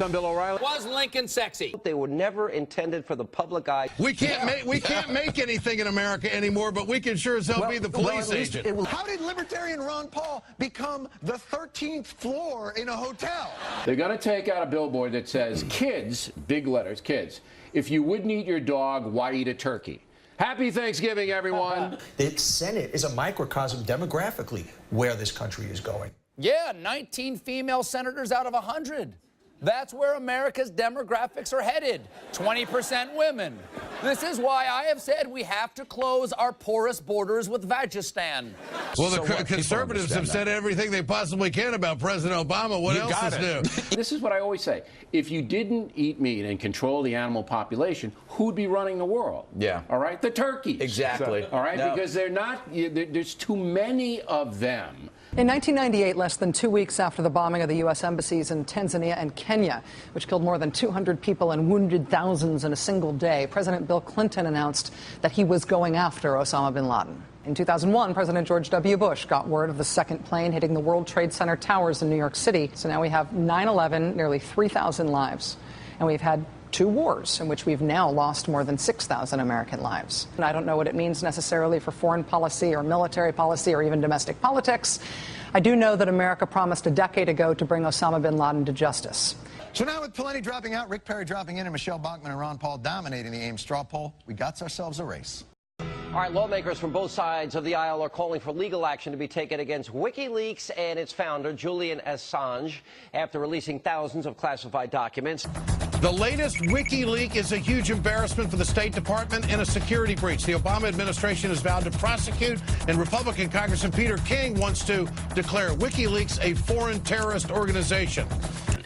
I'm Bill O'Reilly. Was Lincoln sexy? They were never intended for the public eye. We can't make anything in America anymore, but we can sure as hell be the police agent. How did libertarian Ron Paul become the 13th floor in a hotel? They're going to take out a billboard that says, kids, big letters, kids, if you wouldn't eat your dog, why eat a turkey? Happy Thanksgiving, everyone. The Senate is a microcosm demographically where this country is going. Yeah, 19 female senators out of 100. That's where America's demographics are headed. 20% women. This is why I have said we have to close our porous borders with Vagistan. Well, the conservatives have said everything they possibly can about President Obama. What else is new? This is what I always say. If you didn't eat meat and control the animal population, who'd be running the world? Yeah. All right? The turkeys. Exactly. All right? No. Because they're not, there's too many of them. In 1998, less than 2 weeks after the bombing of the U.S. embassies in Tanzania and Kenya, which killed more than 200 people and wounded thousands in a single day, President Bill Clinton announced that he was going after Osama bin Laden. In 2001, President George W. Bush got word of the second plane hitting the World Trade Center towers in New York City. So now we have 9/11, nearly 3,000 lives. And we've had 2 wars in which we've now lost more than 6,000 American lives. And I don't know what it means necessarily for foreign policy or military policy or even domestic politics. I do know that America promised a decade ago to bring Osama bin Laden to justice. So now with Pawlenty dropping out, Rick Perry dropping in, and Michelle Bachmann and Ron Paul dominating the Ames straw poll, we got ourselves a race. All right, lawmakers from both sides of the aisle are calling for legal action to be taken against WikiLeaks and its founder, Julian Assange, after releasing thousands of classified documents. The latest WikiLeaks is a huge embarrassment for the State Department and a security breach. The Obama administration has vowed to prosecute, and Republican Congressman Peter King wants to declare WikiLeaks a foreign terrorist organization.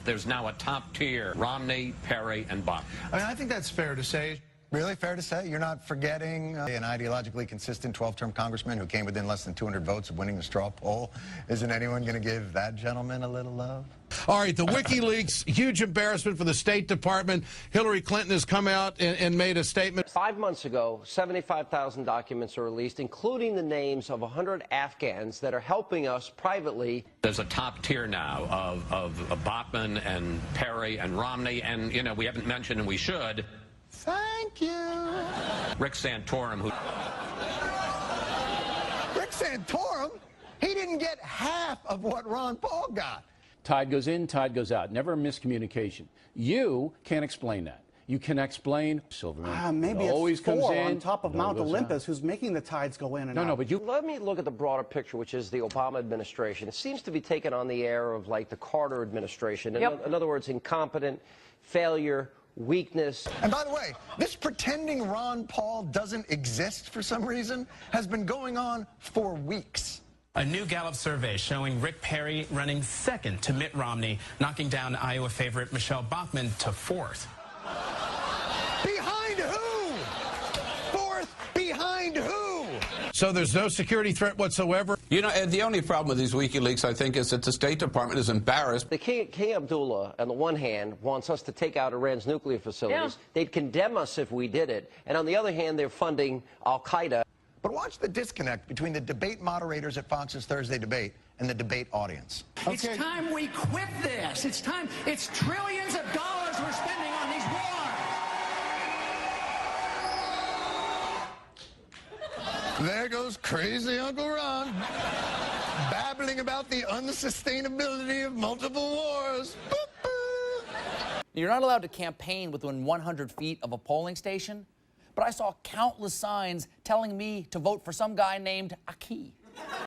There's now a top tier, Romney, Perry, and Bach. I mean, I think that's fair to say. Really fair to say? You're not forgetting an ideologically consistent 12-term congressman who came within less than 200 votes of winning the straw poll. Isn't anyone going to give that gentleman a little love? All right, the WikiLeaks, huge embarrassment for the State Department. Hillary Clinton has come out and made a statement. 5 months ago, 75,000 documents are released, including the names of 100 Afghans that are helping us privately. There's a top tier now of Bachmann and Perry and Romney, and, you know, we haven't mentioned, and we should, Thank you. Rick Santorum, who... Rick Santorum? He didn't get half of what Ron Paul got. Tide goes in, tide goes out. Never a miscommunication. You can't explain that. You can explain Silverman. Maybe it always it's Thor comes in on top of Mount Olympus who's making the tides go in and out. No, but you... Let me look at the broader picture, which is the Obama administration. It seems to be taken on the air of, like, the Carter administration. In other words, incompetent, failure, weakness. And by the way, this pretending Ron Paul doesn't exist for some reason has been going on for weeks. A new Gallup survey showing Rick Perry running second to Mitt Romney, knocking down Iowa favorite Michelle Bachmann to fourth. Behind who? Fourth behind who? So there's no security threat whatsoever? You know, Ed, the only problem with these WikiLeaks, I think, is that the State Department is embarrassed. The King Abdullah, on the one hand, wants us to take out Iran's nuclear facilities. Yeah. They'd condemn us if we did it. And on the other hand, they're funding al-Qaeda. But watch the disconnect between the debate moderators at Fox's Thursday debate and the debate audience. Okay. It's time we quit this. It's time. It's trillions of dollars we're spending on these wars. There goes crazy Uncle Ron, babbling about the unsustainability of multiple wars. You're not allowed to campaign within 100 feet of a polling station, but I saw countless signs telling me to vote for some guy named Aki.